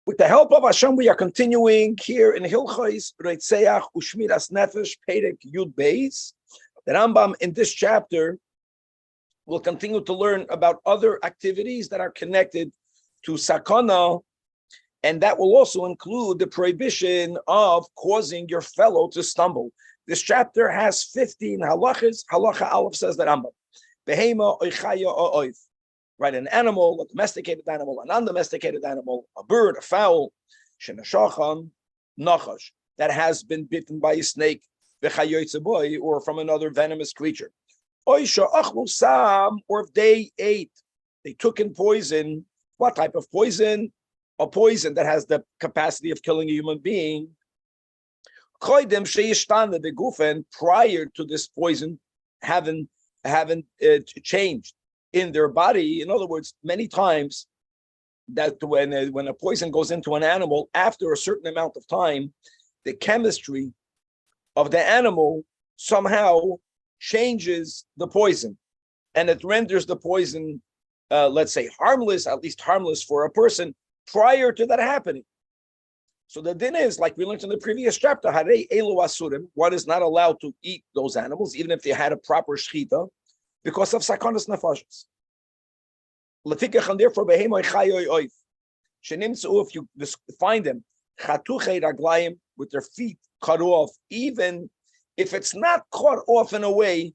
With the help of Hashem, we are continuing here in Hilchos Reitzeach Ushmiras Nefesh Perek Yud Beis. The Rambam in this chapter will continue to learn about other activities that are connected to sakana, and that will also include the prohibition of causing your fellow to stumble. This chapter has 15 halachas. Halacha Aleph says that Rambam, Behema oichaya oif. Right, an animal, a domesticated animal, an undomesticated animal, a bird, a fowl, shenashachan, nachash, that has been bitten by a snake, or from another venomous creature. Or if they ate, they took in poison. What type of poison? A poison that has the capacity of killing a human being. Prior to this poison haven't changed in their body. In other words, many times that when a poison goes into an animal, after a certain amount of time, the chemistry of the animal somehow changes the poison, and it renders the poison, let's say, harmless, at least harmless for a person prior to that happening. So the din is, like we learned in the previous chapter, Harei Elu Asurim, one is not allowed to eat those animals, even if they had a proper shchita, because of sakanas nefashos. Lefikach, and therefore behemoi chayoy oif. Shenimtzu, if you find them chatuchei raglayim, with their feet cut off, even if it's not cut off in a way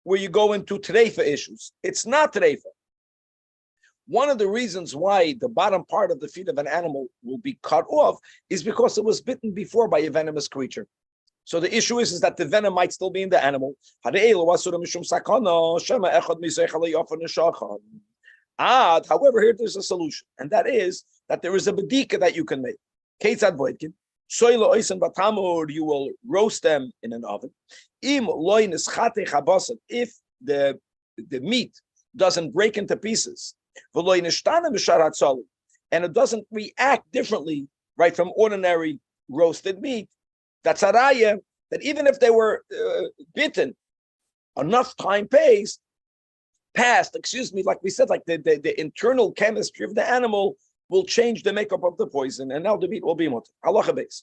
where you go into treifa issues. It's not treifa. One of the reasons why the bottom part of the feet of an animal will be cut off is because it was bitten before by a venomous creature. So the issue is that the venom might still be in the animal. However, here there's a solution, and that is that there is a bedika that you can make. You will roast them in an oven. If the meat doesn't break into pieces, and it doesn't react differently, right, from ordinary roasted meat, that's a raya that even if they were bitten, enough time passed, like we said, like the internal chemistry of the animal will change the makeup of the poison, and now the meat will be mutter. Halacha beis.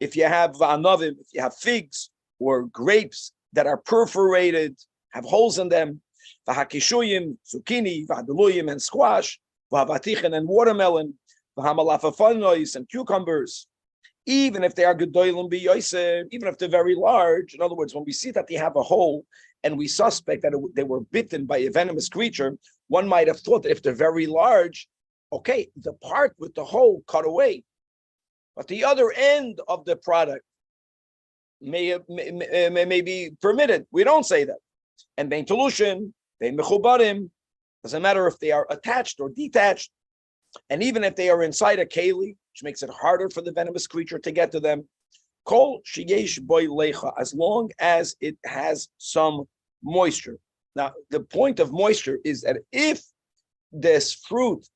If you have anavim, if you have figs or grapes that are perforated, have holes in them, v'hakishuyim, zucchini, v'haduluyim, and squash, v'havatichin, and watermelon, v'hamalafafanois, and cucumbers, even if they are gedolim b'yosef, even if they're very large. In other words, when we see that they have a hole and we suspect that they were bitten by a venomous creature, one might have thought that if they're very large, okay, the part with the hole cut away, but the other end of the product may be permitted. We don't say that. And bein telushin, bein mechubarim, doesn't matter if they are attached or detached, and even if they are inside a keli, which makes it harder for the venomous creature to get to them. Kol sheyesh boy lecha, as long as it has some moisture. Now, the point of moisture is that if this fruit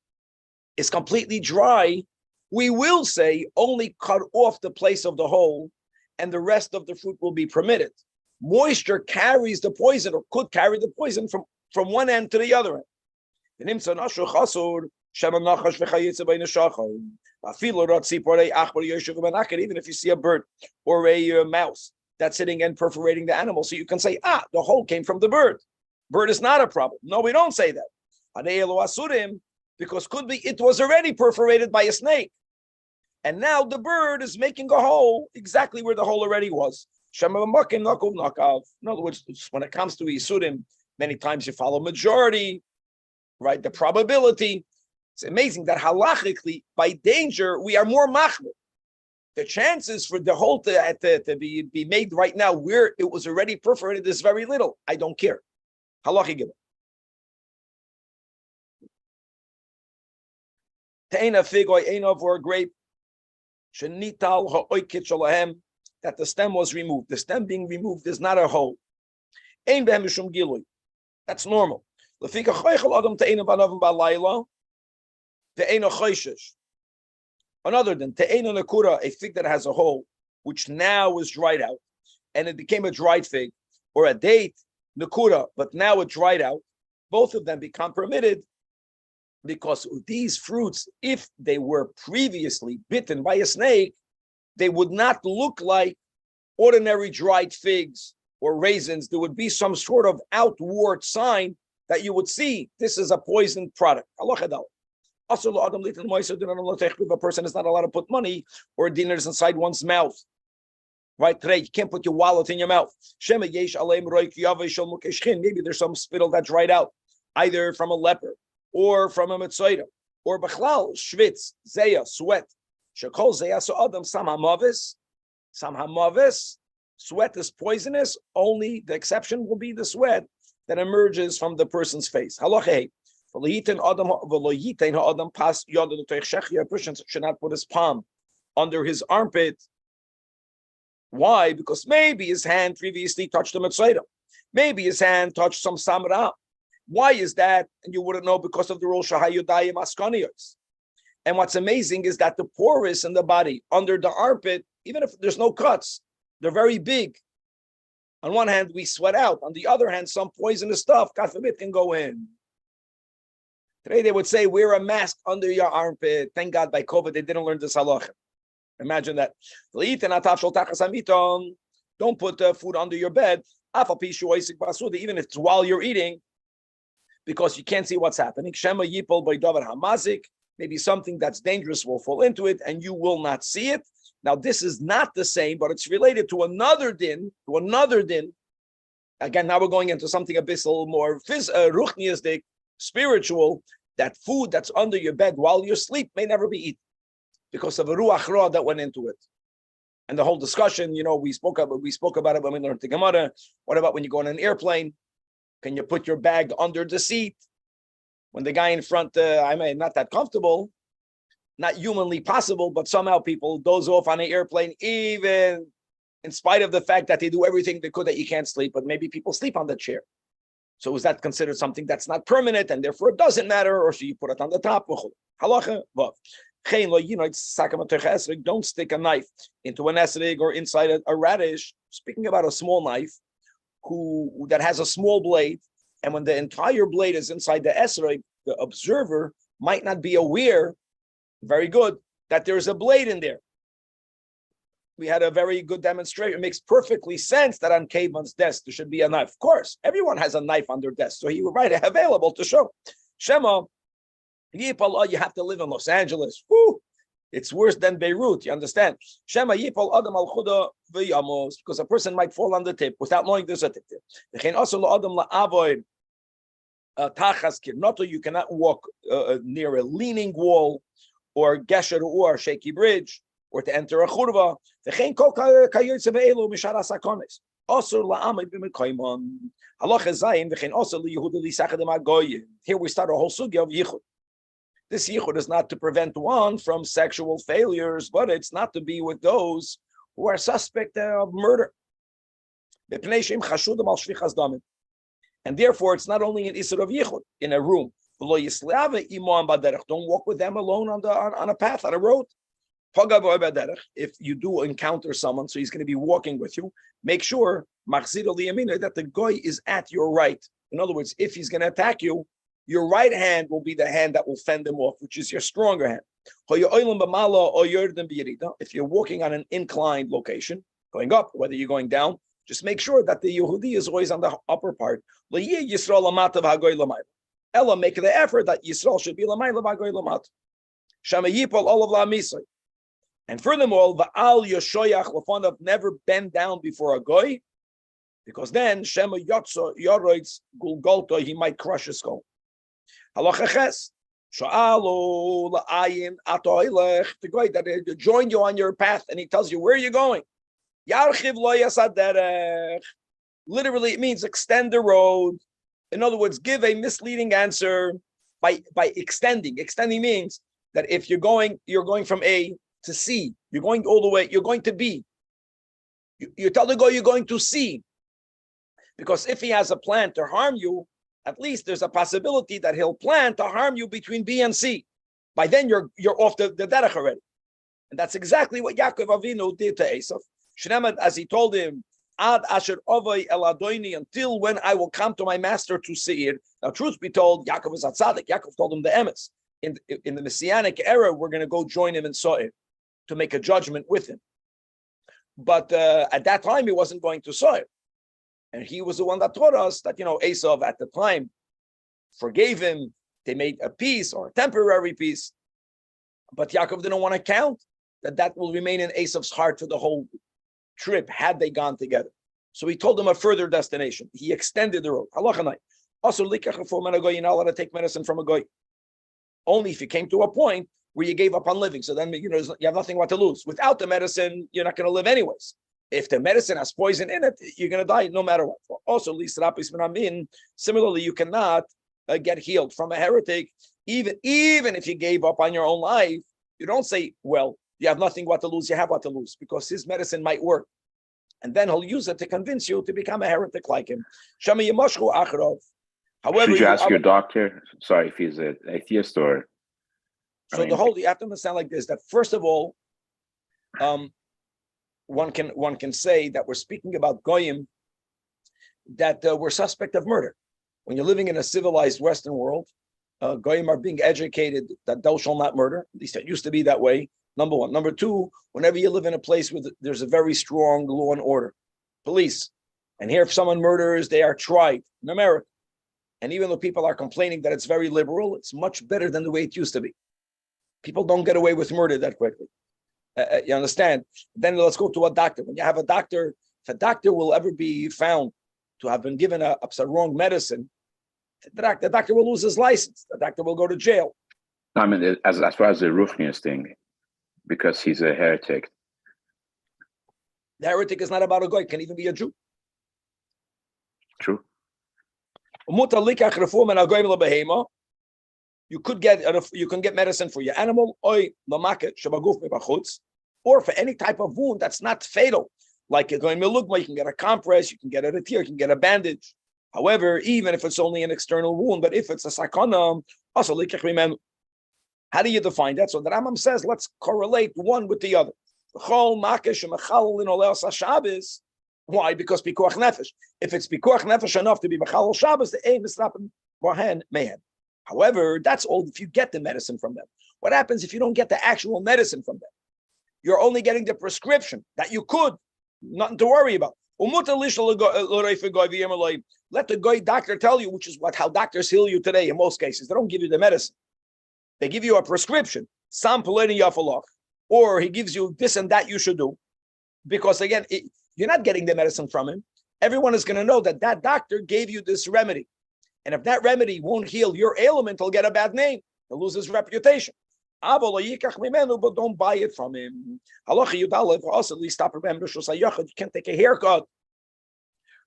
is completely dry, we will say only cut off the place of the hole, and the rest of the fruit will be permitted. Moisture carries the poison, or could carry the poison from one end to the other end. Even if you see a bird or a mouse that's sitting and perforating the animal, so you can say, the hole came from the bird. Bird is not a problem. No, we don't say that. Because could be it was already perforated by a snake, and now the bird is making a hole exactly where the hole already was. In other words, when it comes to Yisurim, many times you follow majority, right? The probability. It's amazing that halachically, by danger, we are more machmir. The chances for the hole to be made right now where it was already perforated is very little. I don't care. Halachi given. Te'ena fig or einav or a grape, shenital ha'oikit shalahem, that the stem was removed. The stem being removed is not a hole. Ein behem mishum gilui. That's normal. Lefika choichel adam te'ena b'anavim ba'layla, te'ena choishesh. Another than te'ena nekura, a fig that has a hole, which now is dried out, and it became a dried fig, or a date nekura, but now it dried out. Both of them become permitted because these fruits, if they were previously bitten by a snake, they would not look like ordinary dried figs or raisins. There would be some sort of outward sign that you would see this is a poisoned product. Also, if a person is not allowed to put money or dinars inside one's mouth. Right today, you can't put your wallet in your mouth. Maybe there's some spittle that dried out, either from a leper or from a mitzvah, or b'chlal, schwitz, zeya, sweat. Shekol zeya so adam sam hamavis. Sweat is poisonous. Only the exception will be the sweat that emerges from the person's face. Halacha. A person should not put his palm under his armpit. Why? Because maybe his hand previously touched the mitzvah. Maybe his hand touched some samra. Why is that? And you wouldn't know because of the rule shahayudayim askaniyos. And what's amazing is that the pores in the body under the armpit, even if there's no cuts, they're very big. On one hand, we sweat out. On the other hand, some poisonous stuff, God forbid, can go in. Today they would say, wear a mask under your armpit. Thank God by COVID, they didn't learn this halacha. Imagine that. Don't put food under your bed, even if it's while you're eating, because you can't see what's happening. Maybe something that's dangerous will fall into it and you will not see it. Now, this is not the same, but it's related to another din. Again, now we're going into something a bit more ruchniistic, spiritual, that food that's under your bed while you sleep may never be eaten, because of a ruach ra that went into it. And the whole discussion, we spoke about it when we learned the Gemara. What about when you go on an airplane? Can you put your bag under the seat? When the guy in front, not that comfortable, not humanly possible, but somehow people doze off on an airplane, even in spite of the fact that they do everything they could that you can't sleep, but maybe people sleep on the chair. So is that considered something that's not permanent and therefore it doesn't matter, or should you put it on the top? Halacha, don't stick a knife into an esrog or inside a radish. Speaking about a small knife that has a small blade, and when the entire blade is inside the esrog, the observer might not be aware, very good, that there's a blade in there. We had a very good demonstration. It makes perfectly sense that on Kavan's desk there should be a knife. Of course, everyone has a knife on their desk, so he would write it available to show. Shema, you have to live in Los Angeles. Woo! It's worse than Beirut, you understand? Shema yipol adam al chuda v'yamos, because a person might fall on the tip without knowing there's a tip. You cannot walk near a leaning wall or gesher or shaky bridge, or to enter a churva. Here we start a whole sugya of yichud. This yichud is not to prevent one from sexual failures, but it's not to be with those who are suspect of murder. And therefore, it's not only an isur of yichud in a room. Don't walk with them alone on a path, on a road. If you do encounter someone, so he's going to be walking with you, make sure that the goy is at your right. In other words, if he's going to attack you, your right hand will be the hand that will fend him off, which is your stronger hand. If you're walking on an inclined location, going up, whether you're going down, just make sure that the Yehudi is always on the upper part. Ella, make the effort that Yisrael should be lamayla b'hagoy lamat. Shama yipol olav la'misay. And furthermore, va'al yoshoyach lefonav, never bend down before a goy, because then Shema yotzo yoroitz gulgolto, he might crush his skull. Halacha ches, sha'alo la'ayin atoilech, the goy that join you on your path, and he tells you where are you going. Yarchiv lo yasaderech. Literally, it means extend the road. In other words, give a misleading answer by extending. Extending means that if you're going from A to C, you're going all the way, you're going to B. You tell the guy you're going to C. Because if he has a plan to harm you, at least there's a possibility that he'll plan to harm you between B and C. By then you're off the derech already. And that's exactly what Yaakov Avinu did to Esav. Shneimad, as he told him, Ad asher ovay el adoini, until when I will come to my master to see it. Now, truth be told, Yaakov is a tzaddik. Yaakov told him the emes. In the Messianic era, we're going to go join him in Sa'ir to make a judgment with him. But at that time, he wasn't going to Sa'ir. And he was the one that taught us that, Esav at the time forgave him. They made a peace or a temporary peace. But Yaakov didn't want to count that will remain in Esav's heart for the whole trip had they gone together. So he told him a further destination. He extended the road. Also, you're not allowed to take medicine from a goy. Only if you came to a point where you gave up on living. So then, you have nothing what to lose. Without the medicine, you're not going to live anyways. If the medicine has poison in it, you're going to die no matter what. Also, similarly, you cannot get healed from a heretic, even if you gave up on your own life. You don't say, well, you have nothing what to lose, you have what to lose, because his medicine might work. And then he'll use it to convince you to become a heretic like him. However, should you ask your doctor? Sorry, if he's an atheist or. So you have to understand like this: that first of all, one can say that we're speaking about goyim, that we're suspect of murder. When you're living in a civilized Western world, goyim are being educated that thou shalt not murder. At least it used to be that way. Number one. Number two, whenever you live in a place where there's a very strong law and order, police, and here if someone murders, they are tried in America. And even though people are complaining that it's very liberal, it's much better than the way it used to be. People don't get away with murder that quickly. You understand? Then let's go to a doctor. When you have a doctor, if a doctor will ever be found to have been given a wrong medicine, the doctor will lose his license. The doctor will go to jail. I mean, as far as the Rufnius thing, because he's a heretic. The heretic is not about a guy; it can even be a Jew. True. You can get medicine for your animal, or for any type of wound that's not fatal. Like you're going milugma, you can get a compress, you can get a tear, you can get a bandage. However, even if it's only an external wound, but if it's a sakana, also how do you define that? So the Rambam says, let's correlate one with the other. Why? Because pikuach nefesh. If it's pikuach nefesh enough to be mechal Shabbos, the aim is rapen bohen mehen. However, that's all if you get the medicine from them. What happens if you don't get the actual medicine from them? You're only getting the prescription that you could, nothing to worry about. Let the goy doctor tell you, which is how doctors heal you today in most cases. They don't give you the medicine. They give you a prescription, or he gives you this and that you should do. Because again, you're not getting the medicine from him. Everyone is going to know that doctor gave you this remedy. And if that remedy won't heal your ailment, he'll get a bad name. He'll lose his reputation. But don't buy it from him. You can't take a haircut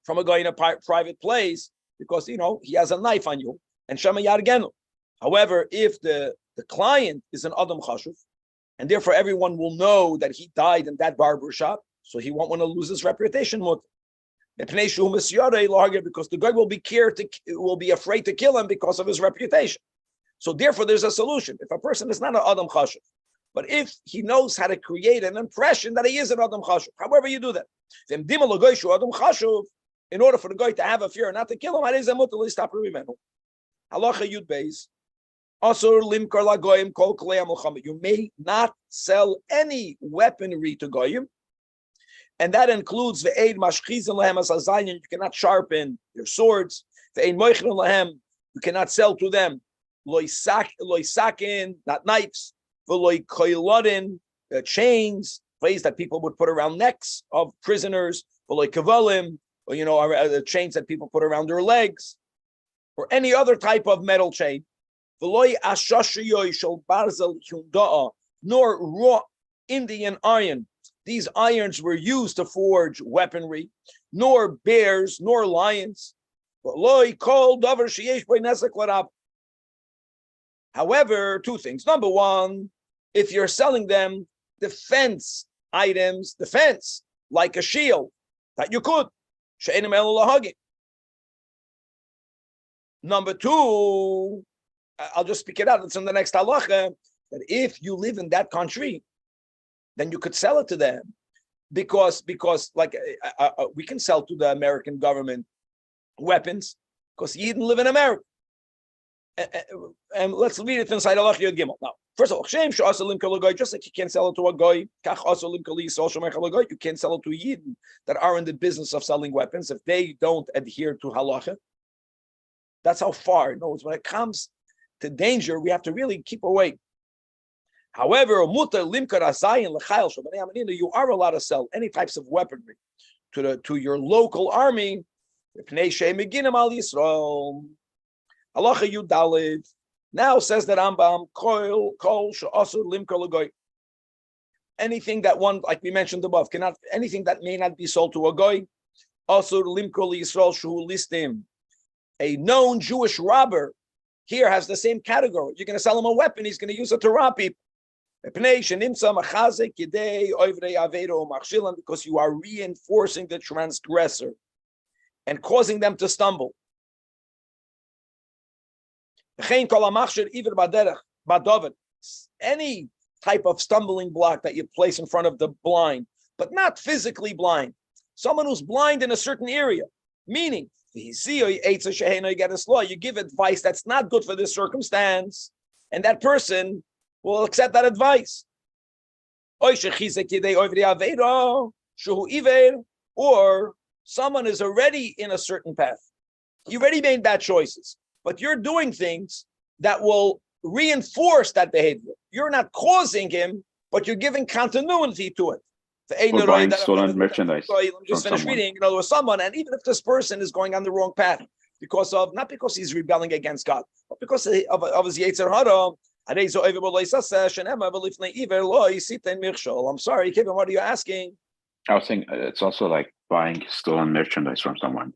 from a guy in a private place because, he has a knife on you. And however, if the client is an Adam Chashuv, and therefore everyone will know that he died in that barber shop, so he won't want to lose his reputation. Because the guy will be afraid to kill him because of his reputation. So therefore, there's a solution. If a person is not an Adam Chashuv, but if he knows how to create an impression that he is an Adam Chashuv, however you do that, in order for the guy to have a fear and not to kill him, Halacha Yud Beis. You may not sell any weaponry to goyim, and that includes the aid mashchizin lahem asazayin. You cannot sharpen your swords. The aid moichin lahem. You cannot sell to them loisakin, not knives. The loikoilodin, chains, plays that people would put around necks of prisoners. The loikavalim, or the chains that people put around their legs, or any other type of metal chain. Nor raw Indian iron. These irons were used to forge weaponry, nor bears, nor lions. However, two things. Number one, if you're selling them defense items, like a shield, that you could. Number two, I'll just speak it out. It's in the next halacha that if you live in that country, then you could sell it to them. because like we can sell to the American government weapons because you didn't live in America. And let's read it inside Allah Yod Gimel. Now, first of all, just like you can't sell it to a goy, you can't sell it to Yidden that are in the business of selling weapons if they don't adhere to halacha. That's how far. In other words, when it comes to danger, we have to really keep away. However, you are allowed to sell any types of weaponry to your local army. Halacha Yudalid. Now says that Rambam, anything that one, like we mentioned above, anything that may not be sold to a goy, also limkol Yisrael shu listim. A known Jewish robber here has the same category. You're going to sell him a weapon, he's going to use it to rob people. Because you are reinforcing the transgressor and causing them to stumble. Any type of stumbling block that you place in front of the blind, but not physically blind. Someone who's blind in a certain area, meaning you get a slaw, you give advice that's not good for this circumstance, and that person will accept that advice. Or someone is already in a certain path. He already made bad choices, but you're doing things that will reinforce that behavior. You're not causing him, but you're giving continuity to it. Or buying stolen merchandise. Let me just finish reading. There was someone, and even if this person is going on the wrong path, not because he's rebelling against God, but because of his Yetzer Hara. I'm sorry, Kevin, what are you asking? I was saying it's also like buying stolen merchandise from someone.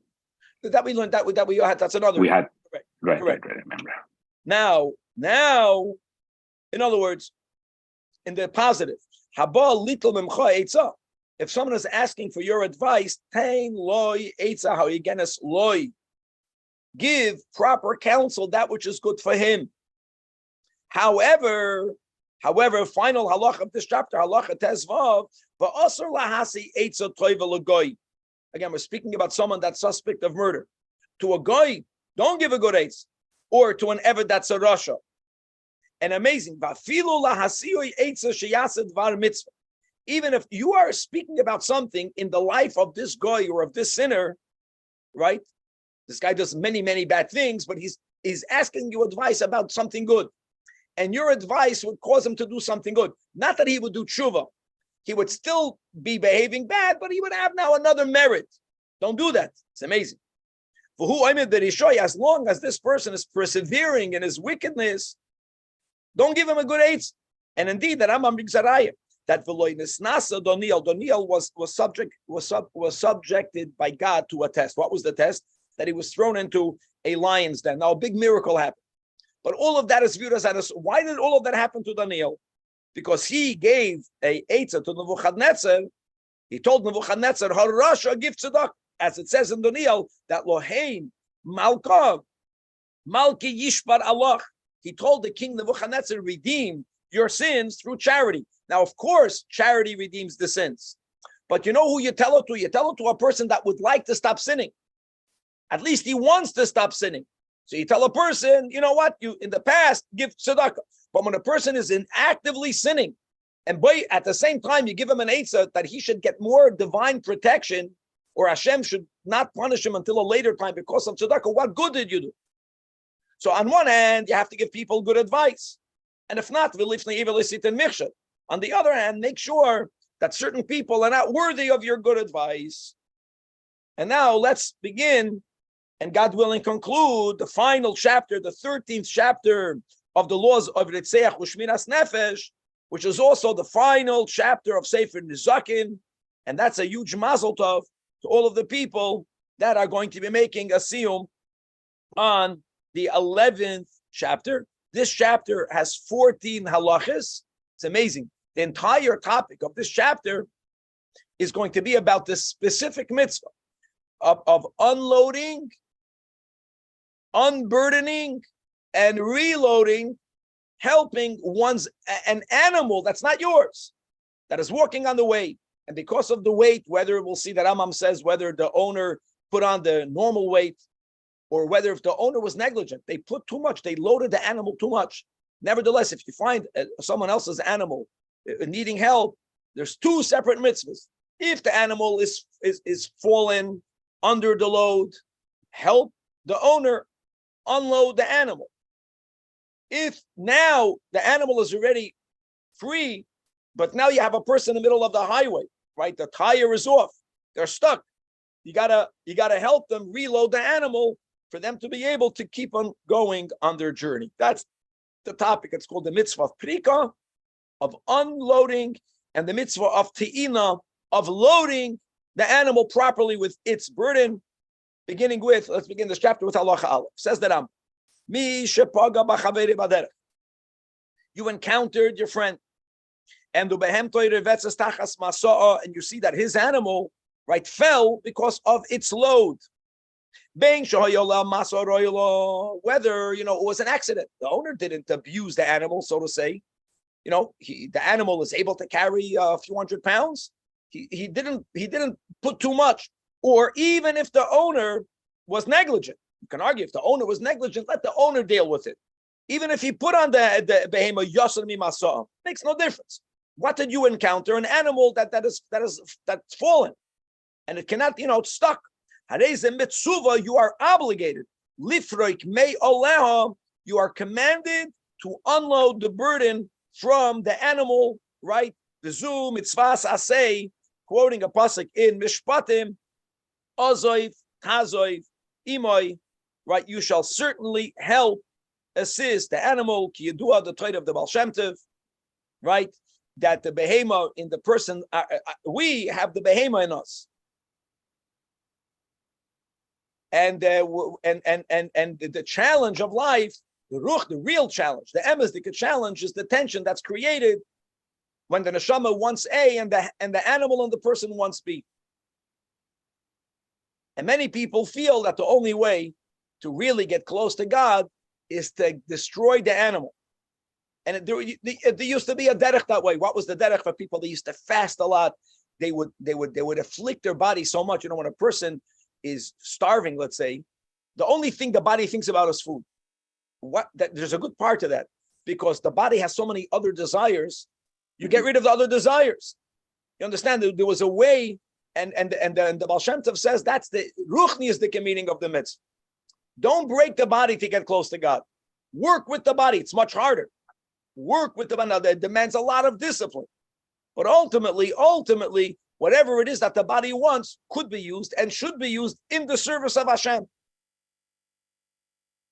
That we learned that we had. That's another. We had right. Remember. Now, in other words, in the positive, if someone is asking for your advice, give proper counsel, that which is good for him. However, final halacha of this chapter, halacha tezvav, va'asur lahasi eitza toiva l'goy. Again, we're speaking about someone that's suspect of murder. To a goy, don't give a good eitz, or to an eved that's a rasha. And amazing, va'filu lahasiyu eitza sheyaseh dvar mitzvah. Even if you are speaking about something in the life of this goy or of this sinner, right? This guy does many, many bad things, but he's asking you advice about something good. And your advice would cause him to do something good. Not that he would do tshuva. He would still be behaving bad, but he would have now another merit. Don't do that. It's amazing. As long as this person is persevering in his wickedness, don't give him a good eitz. And indeed, that Rambam brings a raya that Doniel was subjected by God to a test. What was the test? That he was thrown into a lion's den. Now, a big miracle happened. But all of that is viewed as why did all of that happen to Daniel? Because he gave a eitzah to Nebuchadnezzar. He told Nebuchadnezzar, "Harasha give tzedakah," as it says in Daniel that Lohein Malkav Malki Yishbar Allah. He told the king Nebuchadnezzar, "Redeem your sins through charity." Now, of course, charity redeems the sins. But you know who you tell it to? You tell it to a person that would like to stop sinning. At least he wants to stop sinning. So you tell a person, you know what, you in the past give tzedakah. But when a person is actively sinning, and at the same time you give him an eitzah that he should get more divine protection, or Hashem should not punish him until a later time because of tzedakah, what good did you do? So on one hand, you have to give people good advice. And if not, on the other hand, make sure that certain people are not worthy of your good advice. And now let's begin, and God willing conclude the final chapter, the 13th chapter of the laws of Ritzeach Ushmiras Nefesh, which is also the final chapter of Sefer Nizakin. And that's a huge mazel tov to all of the people that are going to be making a siyum on the 11th chapter. This chapter has 14 halachas. It's amazing. The entire topic of this chapter is going to be about the specific mitzvah of unloading, unburdening, and reloading, helping an animal that's not yours, that is walking on the way, And because of the weight, whether we'll see that Rambam says whether the owner put on the normal weight or whether if the owner was negligent, they put too much, they loaded the animal too much. Nevertheless, if you find someone else's animal needing help, there's two separate mitzvahs. If the animal is fallen under the load, help the owner unload the animal. If now the animal is already free, but now you have a person in the middle of the highway, right? The tire is off, they're stuck. You gotta help them reload the animal for them to be able to keep on going on their journey. That's the topic. It's called the mitzvah of prika, of unloading, and the mitzvah of te'ina, of loading the animal properly with its burden. Beginning with, let's begin this chapter with halacha aleph. Says the Rambam, Mi shepaga b'chaveri b'derech. You encountered your friend, and you see that his animal, right, fell because of its load. Whether, it was an accident. The owner didn't abuse the animal, so to say. The animal is able to carry a few hundred pounds. He didn't put too much. Or even if the owner was negligent, you can argue if the owner was negligent, let the owner deal with it. Even if he put on the behema yasar mi masa'ah, makes no difference. What did you encounter? An animal that's fallen, and it cannot, it's stuck. You are obligated. Lifroik mei oleha, you are commanded to unload the burden from the animal, right? The zu mitzvahs asay, quoting a pasuk in Mishpatim, Azoiv, Tazoiv, Imoy, right? You shall certainly help, assist the animal, ki yedua, the trait of the Baal Shem Tov, right? That the behema in the person, we have the behema in us. And the challenge of life, the real challenge, the emesdik challenge is the tension that's created when the neshama wants A and the animal and the person wants B. And many people feel that the only way to really get close to God is to destroy the animal. And there used to be a derech that way. What was the derech for people? They used to fast a lot. They would afflict their body so much. When a person is starving, let's say, the only thing the body thinks about is food. There's a good part to that, because the body has so many other desires. You get rid of the other desires. You understand? There was a way, and the Baal Shem Tov says that's the ruchni is the meaning of the mitzvah. Don't break the body to get close to God. Work with the body. It's much harder. Work with the body. Now, that demands a lot of discipline. But ultimately, whatever it is that the body wants could be used and should be used in the service of Hashem.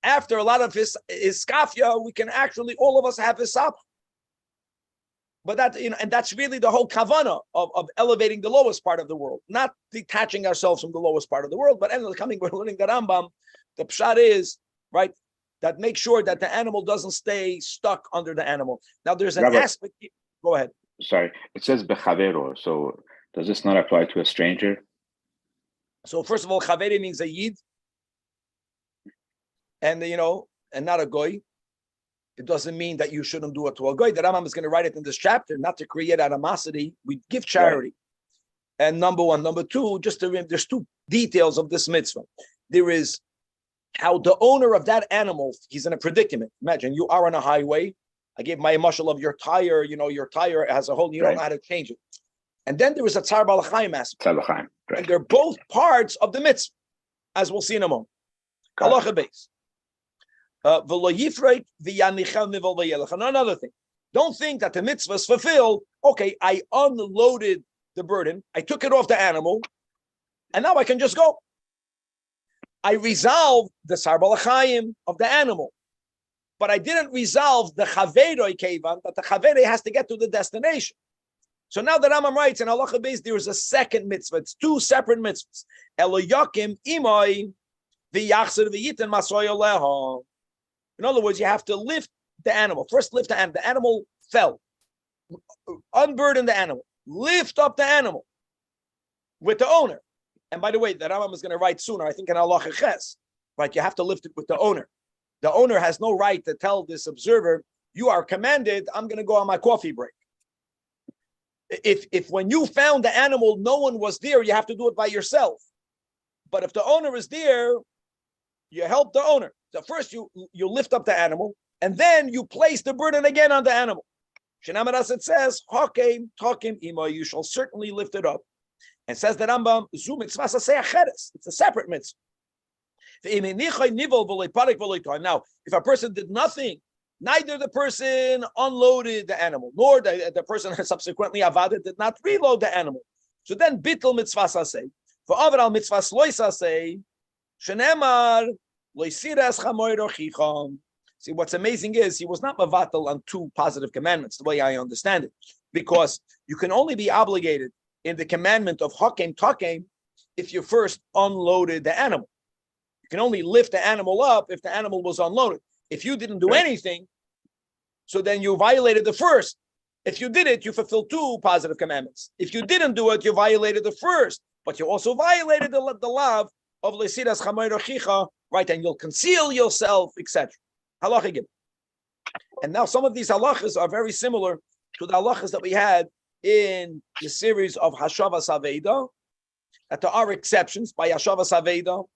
After a lot of his skafia, we can actually, all of us have his sap. But that, and that's really the whole kavana of elevating the lowest part of the world, not detaching ourselves from the lowest part of the world. But we're learning the Rambam. The pshat is, right, that make sure that the animal doesn't stay stuck under the animal. Now there's an aspect. Go ahead. Sorry, it says bechavero. So does this not apply to a stranger? So first of all, chaveri means a yid, and and not a goy. It doesn't mean that you shouldn't do it to a goy. The Rambam is going to write it in this chapter, not to create animosity. We give charity. Right. And number one. Number two, there's two details of this mitzvah. There is how the owner of that animal, he's in a predicament. Imagine you are on a highway. I gave my mashal of your tire. Your tire has a hole. You don't know how to change it. And then there is a tzar balachayim aspect. Right. And they're both parts of the mitzvah, as we'll see in a moment. Halacha base. Another thing. Don't think that the mitzvah is fulfilled. Okay, I unloaded the burden. I took it off the animal. And now I can just go. I resolved the tzar balachayim of the animal. But I didn't resolve the chaveroi kevan, that the chaveroi has to get to the destination. So now the Rambam writes in halacha beis, there is a second mitzvah. It's two separate mitzvahs. Eloyakim imoi v'yachzer v'yiten masoy oleha. In other words, you have to lift the animal. First, lift the animal. The animal fell. Unburden the animal. Lift up the animal with the owner. And by the way, the Rambam is going to write sooner, I think in halacha ches, right? You have to lift it with the owner. The owner has no right to tell this observer, you are commanded, I'm going to go on my coffee break. If when you found the animal, no one was there, you have to do it by yourself. But if the owner is there, you help the owner. So first you lift up the animal, and then you place the burden again on the animal. Shenamaras, it says, Hakim, Takim, Ima, you shall certainly lift it up. And says the Rambam, Zu mitzvah saseh acheres. It's a separate mitzvah. Now, if a person did nothing, neither the person unloaded the animal, nor the person subsequently avada did not reload the animal. So then bittul mitzvah saseh. For overall mitzvah loy saseh, shenemar loisiras chamoy rochicham. See, what's amazing is he was not mavatal on two positive commandments, the way I understand it, because you can only be obligated in the commandment of hakem takem if you first unloaded the animal. You can only lift the animal up if the animal was unloaded. If you didn't do anything, so then you violated the first. If you did it, you fulfilled two positive commandments. If you didn't do it, you violated the first, but you also violated the law of lesiras chamay rochicha, right? And you'll conceal yourself, etc. Halacha again. And now some of these halachas are very similar to the halachas that we had in the series of Hashavas Aveda, that there are exceptions by Hashavas Aveda,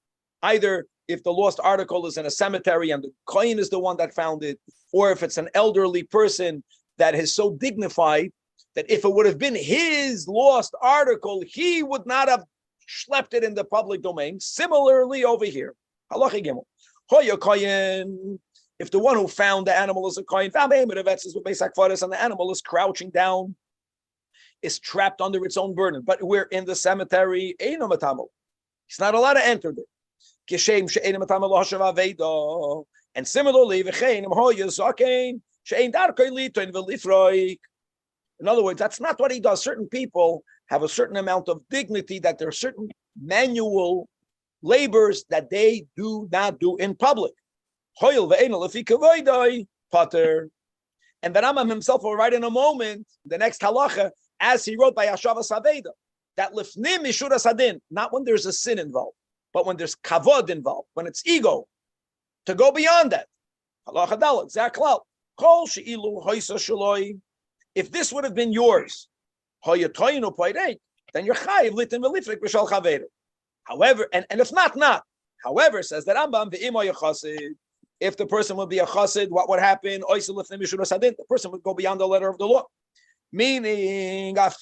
either if the lost article is in a cemetery and the kohen is the one that found it, or if it's an elderly person that is so dignified that if it would have been his lost article, he would not have schlepped it in the public domain. Similarly over here, Halacha Gimel, Hoya kohen. If the one who found the animal is a kohen, and the animal is crouching down, is trapped under its own burden, but we're in the cemetery, he's not allowed to enter there. And similarly, in other words, that's not what he does. Certain people have a certain amount of dignity, that there are certain manual labors that they do not do in public. And the Rambam himself will write in a moment, the next halacha, as he wrote by Hashavas Aveda, that lifnim mishuras hadin, not when there's a sin involved, but when there's kavod involved, when it's ego, to go beyond that. Halacha dalet, zaklal, kol sheilu hoisa shaloi. If this would have been yours, then you're chayiv litin velifrik b'shal chaveru. However, and if not. However, says the Rambam, v'imo yachasid. If the person would be a chassid, what would happen? The person would go beyond the letter of the law. Meaning, even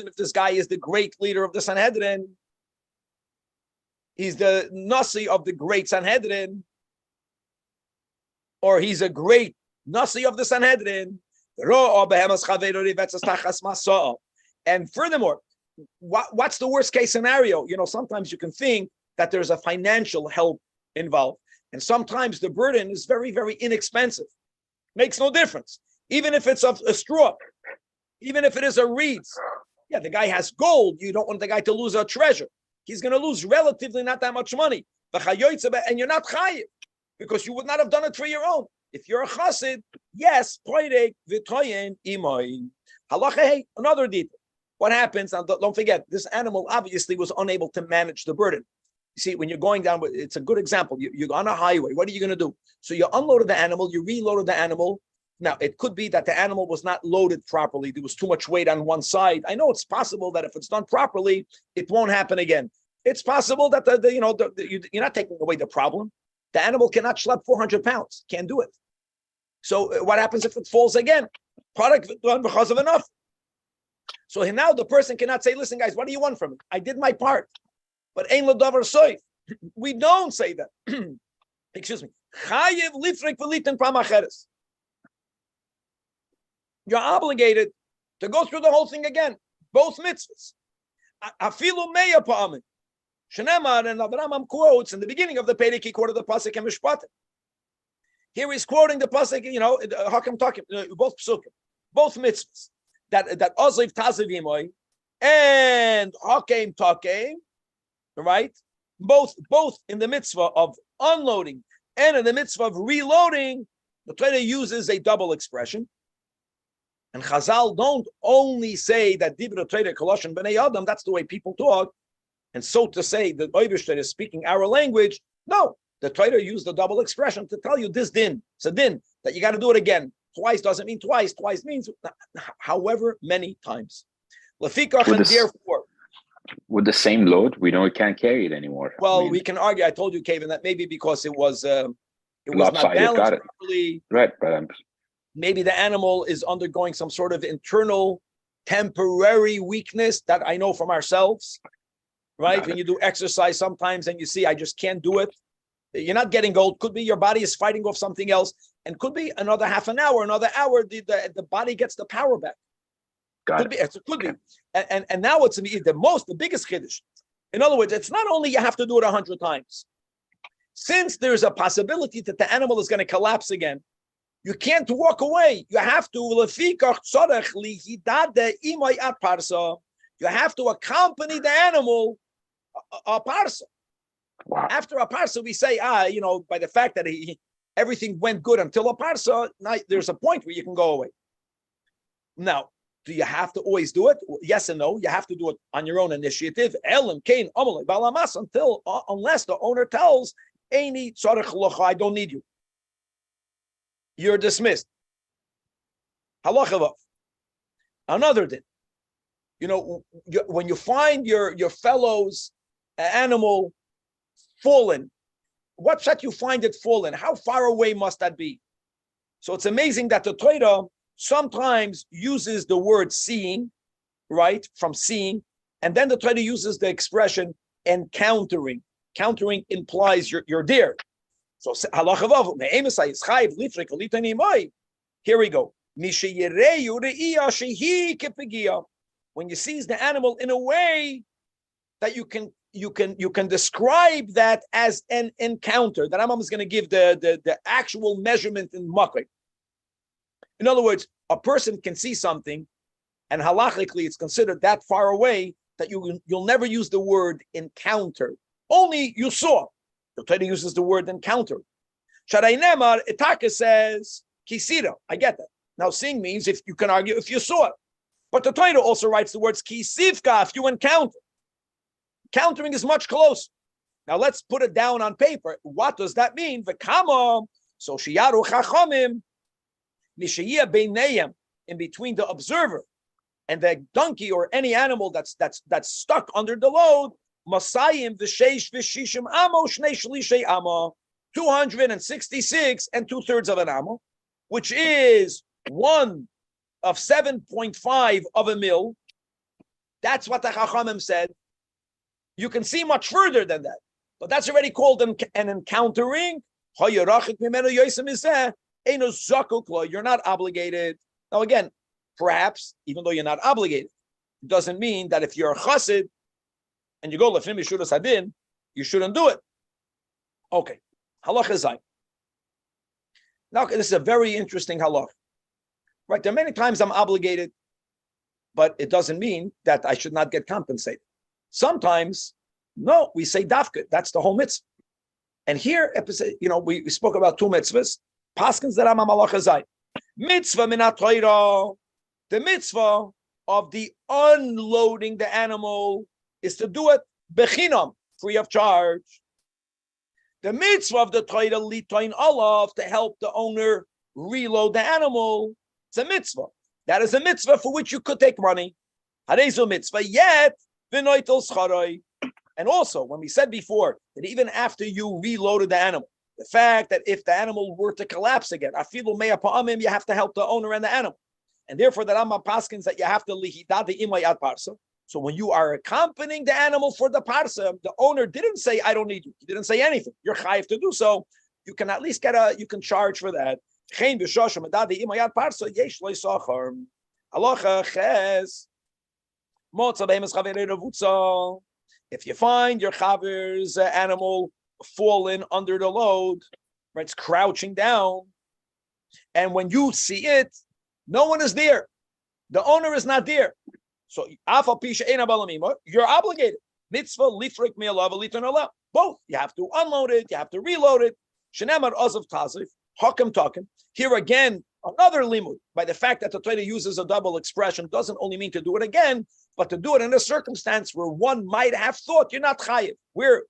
if this guy is the great leader of the Sanhedrin, he's the nasi of the great Sanhedrin, or he's a great nasi of the Sanhedrin. And furthermore, what's the worst case scenario? Sometimes you can think that there's a financial help involved, and sometimes the burden is very, very inexpensive. Makes no difference. Even if it's of a straw, even if it is a reeds. Yeah, the guy has gold. You don't want the guy to lose a treasure. He's going to lose relatively not that much money. And you're not chayiv, because you would not have done it for your own. If you're a chassid, yes, halacha, another detail. What happens, and don't forget, this animal obviously was unable to manage the burden. You see, when you're going down, it's a good example. You're on a highway. What are you going to do? So you unloaded the animal, you reloaded the animal. Now, it could be that the animal was not loaded properly. There was too much weight on one side. I know it's possible that if it's done properly, it won't happen again. It's possible that you're not taking away the problem. The animal cannot schlep 400 pounds. Can't do it. So what happens if it falls again? Product done because of enough. So now the person cannot say, listen, guys, what do you want from me? I did my part. But ein l'davar soif. We don't say that. Excuse me. Chayiv lifrik v'litin pamacheres. You're obligated to go through the whole thing again. Both mitzvahs. Afilu meya pa'amin. Shenemar, and Rambam quotes in the beginning of the Perek, he quoted the pasuk in Mishpatim. Here he's quoting the pasuk, Hakim Takim, both psukim, both mitzvahs. That Oziv Taziv Imoy and Hakim Takim, right? Both in the mitzvah of unloading and in the mitzvah of reloading, the Torah uses a double expression. And Chazal don't only say that Dibra Torah Koloshen B'nei Adam, that's the way people talk, and so to say that Oivishter is speaking our language. No, the Torah used the double expression to tell you this din. It's a din that you got to do it again. Twice doesn't mean twice. Twice means however many times. Lefikach, With and this- therefore, With the same load, we know we can't carry it anymore. well, we can argue. I told you, Kevin, that maybe because it was not lopsided, balanced got it. properly. Right, but Maybe the animal is undergoing some sort of internal temporary weakness that I know from ourselves, right? When you do exercise sometimes and you see, I just can't do it. You're not getting old. Could be your body is fighting off something else, and could be another half an hour, another hour, the body gets the power back. Could be. And now it's the biggest chiddush. In other words, it's not only you have to do it 100 times. Since there's a possibility that the animal is going to collapse again, you can't walk away. You have to. You have to accompany the animal a parsa. wow. After a parsa, we say, by the fact that everything went good until a parsa, now there's a point where you can go away. Now, do you have to always do it? Yes and no. You have to do it on your own initiative. Unless the owner tells, I don't need you. You're dismissed. Halachavav. Another din. When you find your fellow's animal fallen, what shall you find it fallen? How far away must that be? So it's amazing that the Torah sometimes uses the word seeing, right, from seeing, and then the Torah uses the expression encountering. Countering implies you're there. So here we go. When you seize the animal in a way that you can describe that as an encounter. The Rambam is going to give the actual measurement in Makri. In other words, a person can see something, and halachically it's considered that far away that you'll never use the word encounter. Only you saw. The Torah uses the word encounter. Sharai Nemar, Itaka says, Kisira. I get that. Now, seeing means if you can argue if you saw it. But the Torah also writes the words Kisivka, if you encounter. Countering is much closer. Now, let's put it down on paper. What does that mean? V'kama, so Shiyaru Chachamim, Mishayia Beinayim, in between the observer and the donkey or any animal that's stuck under the load, Masayim v'sheish v'shishim amo shnei shlishei amo, 266 and 2/3 of an amo, which is 1 of 7.5 of a mil. That's what the Chachamim said. You can see much further than that, but that's already called an encountering. You're not obligated. Now again, perhaps, even though you're not obligated, it doesn't mean that if you're a chassid and you go lefnim yishudas hadin, you shouldn't do it. Okay, halacha zayin. Now this is a very interesting halacha. Right, there are many times I'm obligated, but it doesn't mean that I should not get compensated. Sometimes, no, we say dafka. That's the whole mitzvah. And here, we spoke about 2 mitzvahs. Paskins that Rambam halacha zayin. Mitzvah minat Torah. The mitzvah of the unloading the animal is to do it bechinam, free of charge. The mitzvah of the Torah litoin olav, to help the owner reload the animal. It's a mitzvah. That is a mitzvah for which you could take money. Harezu mitzvah yet v'noitel scharoi. And also, when we said before that even after you reloaded the animal, the fact that if the animal were to collapse again, afilu mea pa'amim, you have to help the owner and the animal. And therefore, the Rambam paskins that you have to lihidat the imay ad parsa. So when you are accompanying the animal for the parsa, the owner didn't say, I don't need you. He didn't say anything. You're chayiv to do so. You can at least you can charge for that. If you find your chaver's animal fallen under the load, right, it's crouching down, and when you see it, no one is there. The owner is not there. So you're obligated. Mitzvah lifrik me'alav litan alav. Both. You have to unload it. You have to reload it. Shenemar ozav tazif hakam takim. Here again, another limud. By the fact that the Torah uses a double expression doesn't only mean to do it again, but to do it in a circumstance where one might have thought you're not chayiv. Where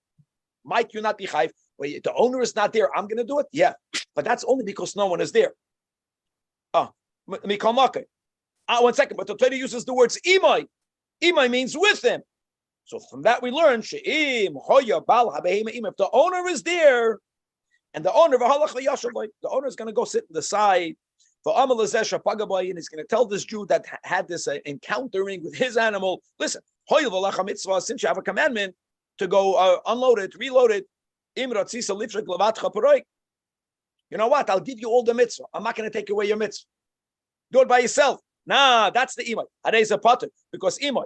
might you not be chayiv? Well, the owner is not there. I'm going to do it. Yeah, but that's only because no one is there. Mikamake. 1 second, but the Torah uses the words imai. Imai means with him. So from that we learn, if the owner is there, and the owner the owner is going to go sit on the side, and he's going to tell this Jew that had this encountering with his animal, listen, since you have a commandment to go unload it, reload it, you know what? I'll give you all the mitzvah. I'm not going to take away your mitzvah. Do it by yourself. Nah, that's the imay. Aday's a potter because imay.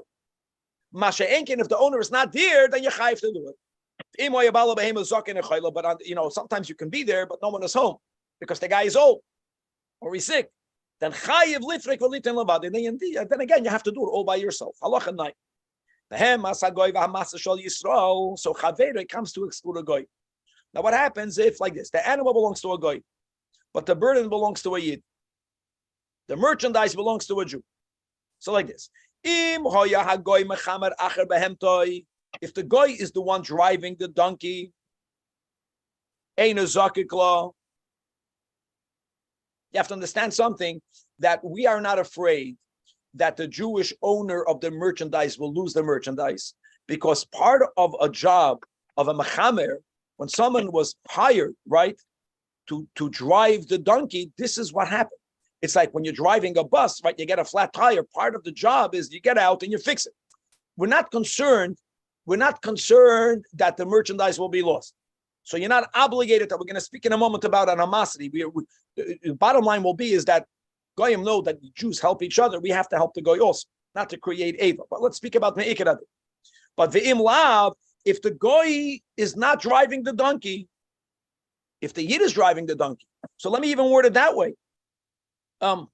Masha enkin, if the owner is not there, then you chayiv to do it. Imay abala behem zokin echayla, but sometimes you can be there, but no one is home because the guy is old or he's sick. Then chayiv litrek v'litin levad. Then again, you have to do it all by yourself. Halacha 9. Behem asagoy v'hamasa shal Yisrael. So chavera comes to exclude a goy. Now, what happens if, like this, the animal belongs to a goy, but the burden belongs to a yid? The merchandise belongs to a Jew. So, like this. If the goy is the one driving the donkey, you have to understand something, that we are not afraid that the Jewish owner of the merchandise will lose the merchandise, because part of a job of a mechamer, when someone was hired, right, to drive the donkey, this is what happened. It's like when you're driving a bus, right, you get a flat tire. Part of the job is you get out and you fix it. We're not concerned that the merchandise will be lost. So you're not obligated that we're going to speak in a moment about animosity. The bottom line will be is that Goyim know that the Jews help each other. We have to help the Goy also, not to create Eva. But let's speak about Me'ikad. But Ve'im Lav, if the Goy is not driving the donkey, if the Yid is driving the donkey, so let me even word it that way. The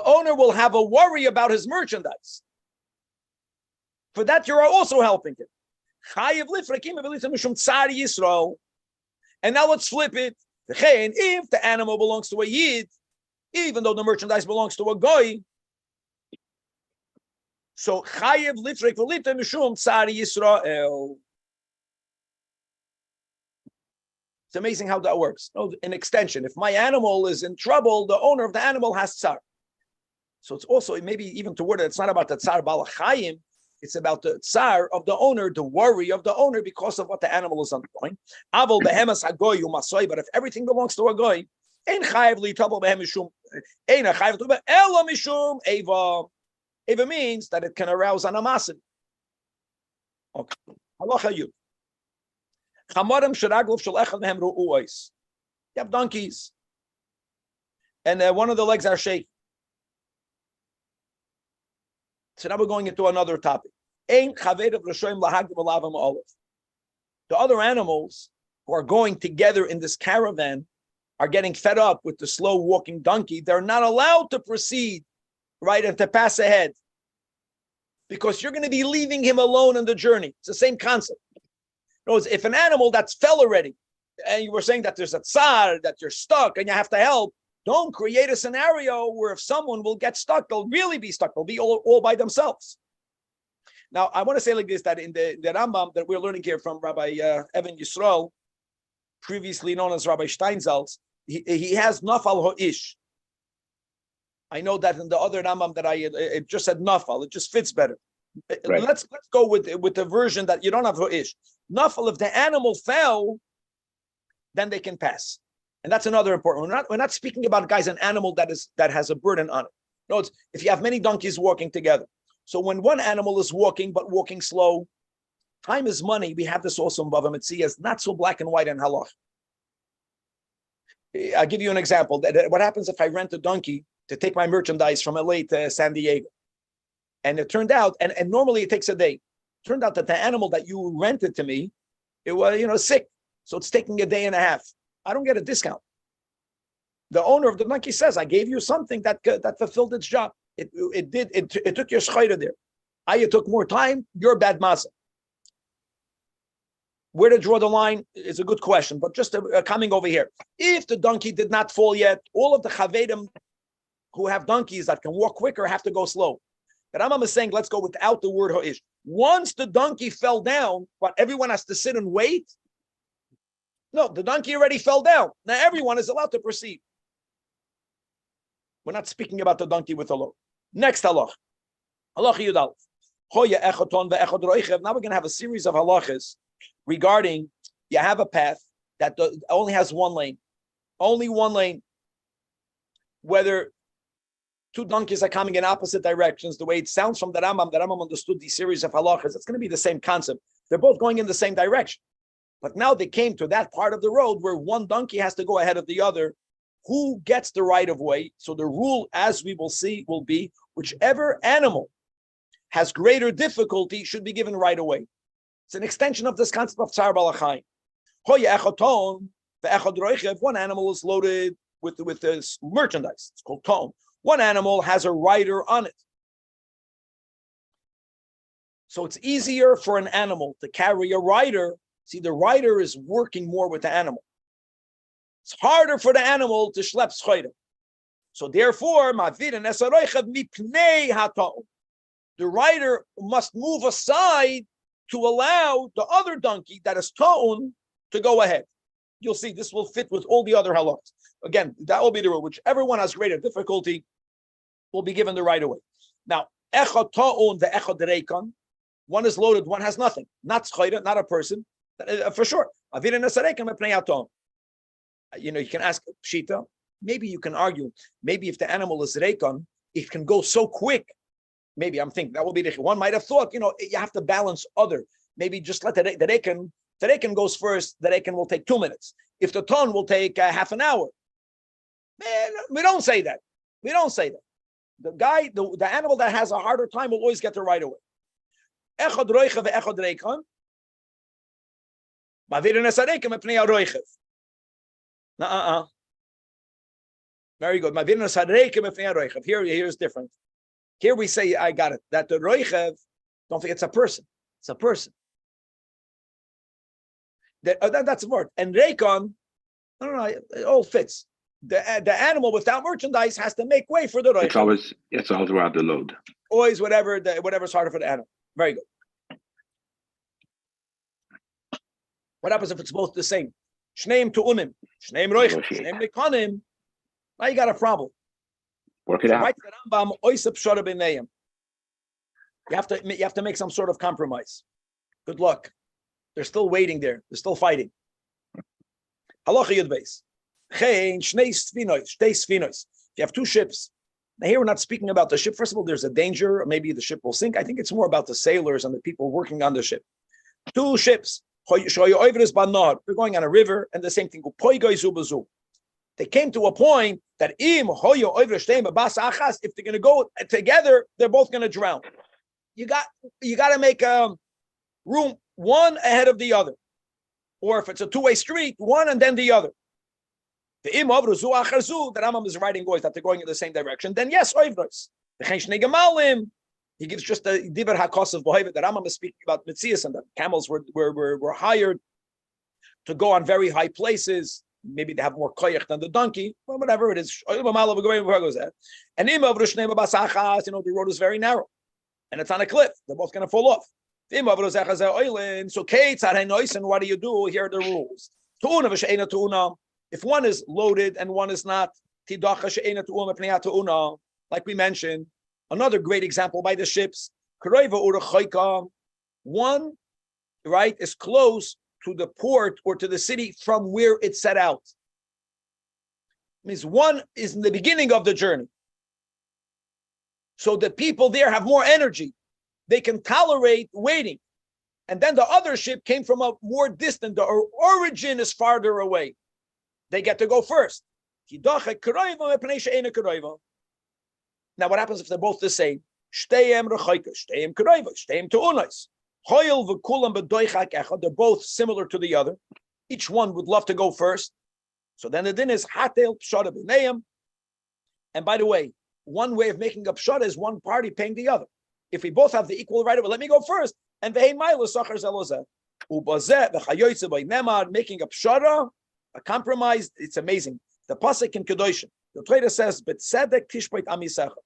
owner will have a worry about his merchandise. For that, you are also helping him. And now let's flip it. If the animal belongs to a Yid, even though the merchandise belongs to a Goy, so chayev litrek v'litem mishum tzari Yisrael. It's amazing how that works. An extension. If my animal is in trouble, the owner of the animal has tsar. So it's also, maybe even to word it, it's not about the tsar balachayim, it's about the tsar of the owner, the worry of the owner because of what the animal is undergoing. Aval behemas hagoy umasoi, but if everything belongs to a goy, ein chayev li tabel behem mishum, ein chayev to be elo mishum eva. Eva means that it can arouse animosity. Okay. Halacha yud. You have donkeys, and one of the legs are shaky. So now we're going into another topic. The other animals who are going together in this caravan are getting fed up with the slow walking donkey. They're not allowed to proceed, right, and to pass ahead, because you're going to be leaving him alone on the journey. It's the same concept. If an animal that's fell already, and you were saying that there's a tsar, that you're stuck and you have to help, don't create a scenario where if someone will get stuck, they'll really be stuck. They'll be all by themselves. Now, I want to say like this, that in the Rambam that we're learning here from Rabbi Evan Yisrael, previously known as Rabbi Steinsaltz, he has nafal ho'ish. I know that in the other Rambam that it just said nafal, it just fits better. Right. Let's go with the version that you don't have ho'ish. Nafal, if the animal fell, then they can pass, and that's another important. We're not speaking about, guys, an animal that has a burden on it. No, it's if you have many donkeys walking together. So when one animal is walking but walking slow, time is money. We have this also in Bava Metzia, as not so black and white in halach. I'll give you an example. What happens if I rent a donkey to take my merchandise from LA to San Diego? And it turned out, and normally it takes a day. It turned out that the animal that you rented to me, it was sick. So it's taking a day and a half. I don't get a discount. The owner of the donkey says, I gave you something that fulfilled its job. It took your schayra there. It took more time, you're bad masa. Where to draw the line is a good question, but just coming over here. If the donkey did not fall yet, all of the chavedim who have donkeys that can walk quicker have to go slow. The Rambam is saying, let's go without the word ho'ish. Once the donkey fell down, what, everyone has to sit and wait? No, the donkey already fell down. Now everyone is allowed to proceed. We're not speaking about the donkey with the load. Next halach. Halach Yudal. Hoya echoton ve'echod roichev. Now we're going to have a series of halachas regarding you have a path that only has one lane. Only one lane. Whether two donkeys are coming in opposite directions, the way it sounds from the Rambam understood these series of halachas, it's going to be the same concept. They're both going in the same direction. But now they came to that part of the road where one donkey has to go ahead of the other. Who gets the right of way? So the rule, as we will see, will be whichever animal has greater difficulty should be given right away. It's an extension of this concept of Tsar Balachai. One animal is loaded with this merchandise. It's called ton. One animal has a rider on it. So it's easier for an animal to carry a rider. See, the rider is working more with the animal. It's harder for the animal to schlep schoida. So therefore, the rider must move aside to allow the other donkey that is ta'un to go ahead. You'll see this will fit with all the other halachas. Again, that will be the rule. Whichever one has greater difficulty will be given the right of way. Now, echad ta'un ve'echad reikon. One is loaded, one has nothing. Not schoida, not a person. For sure. You know, you can ask Pshita, maybe you can argue, maybe if the animal is reikon, it can go so quick. Maybe I'm thinking that will be the one might have thought, you know, you have to balance other. Maybe just let the reikon goes first, the reikon will take 2 minutes. If the ton will take half an hour. Man, we don't say that. We don't say that. The animal that has a harder time will always get the right away. Echad roichev ve'echad reikon. Very good. Here's different. Here we say, I got it. That the roichev, don't forget, it's a person. It's a person. That's a word. And reikon, no, it all fits. The animal without merchandise has to make way for the roichev. It's always about the load. Always whatever's harder for the animal. Very good. What happens if it's both the same? Shneim tu'unim, shneim roichev, shneim reikonim. Now you got a problem. Work it out. Right, the Rambam, oisep shara b'neim. You have to make some sort of compromise. Good luck. They're still waiting there. They're still fighting. Halacha yud beis. Chein shnei sfinos, shtei sfinos. If you have two ships, now here we're not speaking about the ship. First of all, there's a danger. Maybe the ship will sink. I think it's more about the sailors and the people working on the ship. Two ships. They're going on a river, and the same thing. They came to a point that if they're going to go together, they're both going to drown. You got to make room one ahead of the other, or if it's a two-way street, one and then the other. The Rambam is writing boys that they're going in the same direction. Then yes, he gives just a diver hakos of bohevet. The Rambam is speaking about mitzias, and the camels were hired to go on very high places. Maybe they have more koyach than the donkey, but whatever it is. And the road is very narrow, and it's on a cliff. They're both going to fall off. So Kate, and what do you do? Here are the rules. If one is loaded and one is not, like we mentioned, another great example by the ships. One, right, is close to the port or to the city from where it set out. It means one is in the beginning of the journey. So the people there have more energy. They can tolerate waiting. And then the other ship came from a more distant, the origin is farther away. They get to go first. Now what happens if they're both the same? They're both similar to the other. Each one would love to go first. So then the din is hatel pshara b'neim. And by the way, one way of making a pshara is one party paying the other. If we both have the equal right of it, let me go first. And making a pshara, a compromise, it's amazing. The pasuk in Kedoshim, the Torah says, "B'tzedek tishpeit am yisecha."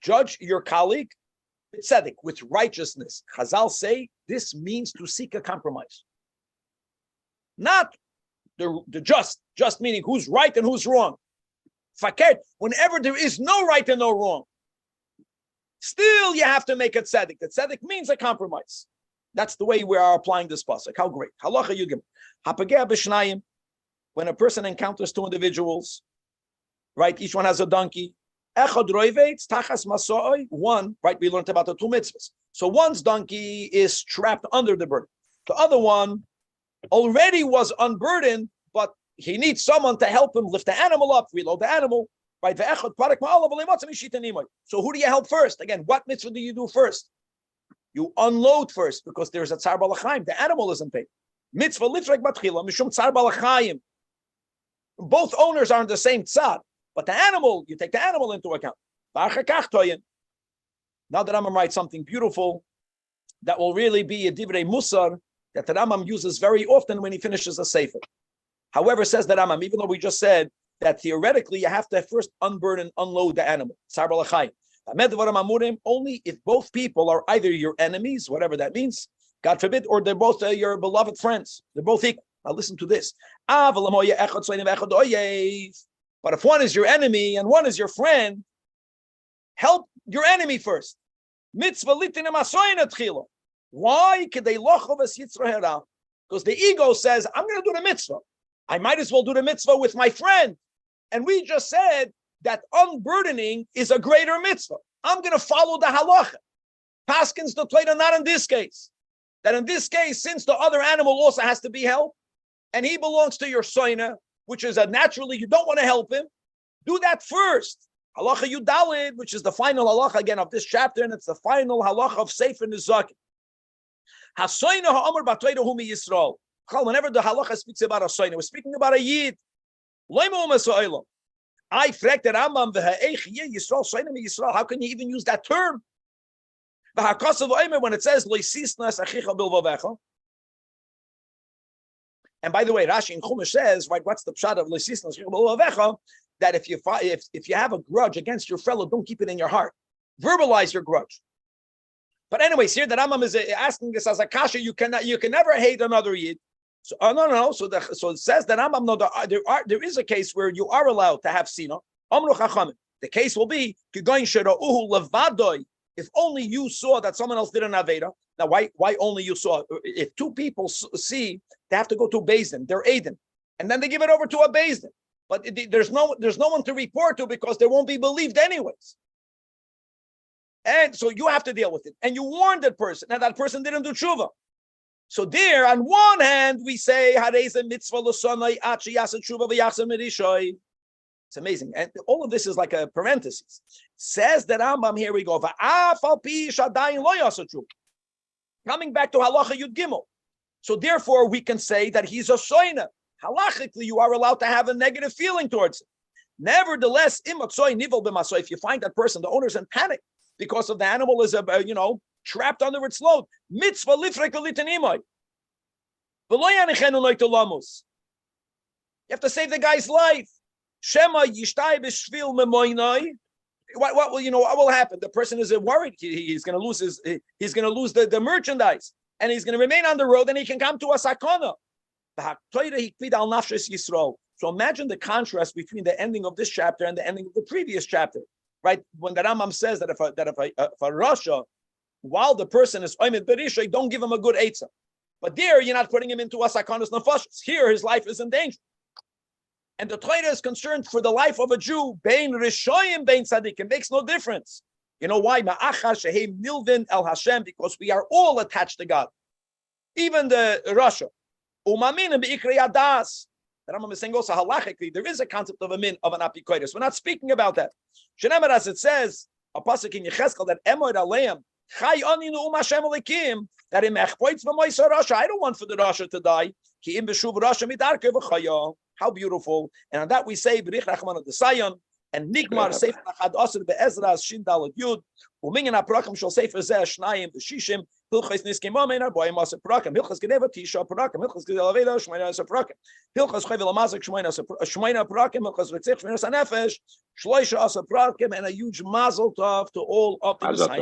Judge your colleague, b'tzedek, with righteousness. Chazal say this means to seek a compromise, not the just meaning who's right and who's wrong. Fakert, whenever there is no right and no wrong, still you have to make a tzedek. The tzedek means a compromise. That's the way we are applying this pasuk. How great. Halacha yugim. Hapageh b'shnayim. When a person encounters two individuals, right? Each one has a donkey. Echad roivetz tachas masoi. One, right? We learned about the two mitzvahs. So one's donkey is trapped under the burden. The other one already was unburdened, but he needs someone to help him lift the animal up, reload the animal. Right? So who do you help first? Again, what mitzvah do you do first? You unload first because there's a tzar balachayim. The animal isn't paid. Mitzvah lifrek batchila mishum tzar balachayim. Both owners are in the same tzad, but the animal, you take the animal into account. Now the Rambam writes something beautiful that will really be a divrei musar that the Rambam uses very often when he finishes a sefer. However, says the Rambam, even though we just said that theoretically you have to first unburden, unload the animal. Only if both people are either your enemies, whatever that means, God forbid, or they're both your beloved friends. They're both equal. Now listen to this. But if one is your enemy and one is your friend, help your enemy first. Why? Because the ego says, I'm going to do the mitzvah. I might as well do the mitzvah with my friend. And we just said that unburdening is a greater mitzvah. I'm going to follow the halacha. Paskins the Torah, not in this case. That in this case, since the other animal also has to be helped, and he belongs to your soina, which is a naturally you don't want to help him, do that first. Halacha Yudalid, which is the final halacha again of this chapter, and it's the final halacha of Sefer Nizakim. Hasoina ha'amar b'Torah hu mi Yisrael. Whenever the halacha speaks about a soina, we're speaking about a yid. I frag the Rambam Yisrael soina mi Yisrael. How can you even use that term? When it says and by the way, Rashi in Chumash says, right, what's the pshat of leisisnas achicha? That if you have a grudge against your fellow, don't keep it in your heart. Verbalize your grudge. But anyways, here the Rambam is asking this as a kasha. You can never hate another yid. So no. So it says that Rambam, no, there is a case where you are allowed to have sina. The case will be if only you saw that someone else did an aveda. Now, why only you saw? If two people see, they have to go to a Beis Din. They're Aiden, and then they give it over to a Beis Din. But there's no one to report to because they won't be believed anyways. And so you have to deal with it. And you warned that person, and that person didn't do tshuva. So there, on one hand, we say, it's amazing. And all of this is like a parenthesis. Says that Rambam, here we go. Coming back to halacha yud gimel. So therefore, we can say that he's a soina. Halachically, you are allowed to have a negative feeling towards him. Nevertheless, if you find that person, the owner's in panic because of the animal is trapped under its load. Mitzvah lifrek litanimai. You have to save the guy's life. Shema yishtai b'shvil memoinai. What will happen? The person is worried. He's going to lose the merchandise, and he's going to remain on the road, and he can come to a sakana. So imagine the contrast between the ending of this chapter and the ending of the previous chapter, right? When the Rambam says that if a rasha, while the person is oimid berisha, don't give him a good eitzah. But there, you're not putting him into a sakanas nefashos. Here, his life is in danger. And the Torah is concerned for the life of a Jew. Bein rishoyim, bein tzadikim, makes no difference. You know why? Ma'achar shehem nilvin el Hashem, because we are all attached to God. Even the rasha. Umaminim be'ikrei adas. The Rambam is saying also halachically, there is a concept of a min, of an apikoides. We're not speaking about that. Shenemar, as it says, a pasuk in Yecheskel, that emoid aleim, chai aninu Hashem elikim, that in mechpoitz v'moisa rasha, I don't want for the rasha to die. Ki im b'shuv rasha midarke v'chaya. How beautiful. And on that we say, B'rich Rachman of the Sayon, and Nigmar Sefer Achad Asr Be'ezra Shin Dalet Yud, U'minyan HaPrakam Shal Sefer Zeh Shnayim V'Shishim, Hilchas Niskim Omen Arboyim Asr Prakam, Hilchas Geneva Tisha Prakam, Hilchas Gedel Aveda Shmoyna Asr Prakam, Hilchas Chevel Amazak Shmoyna Prakam, Hilchas Ritzich Shmoyna Sanefesh, Shloisha Asr Prakam, and a huge mazel tov to all of the Messiah.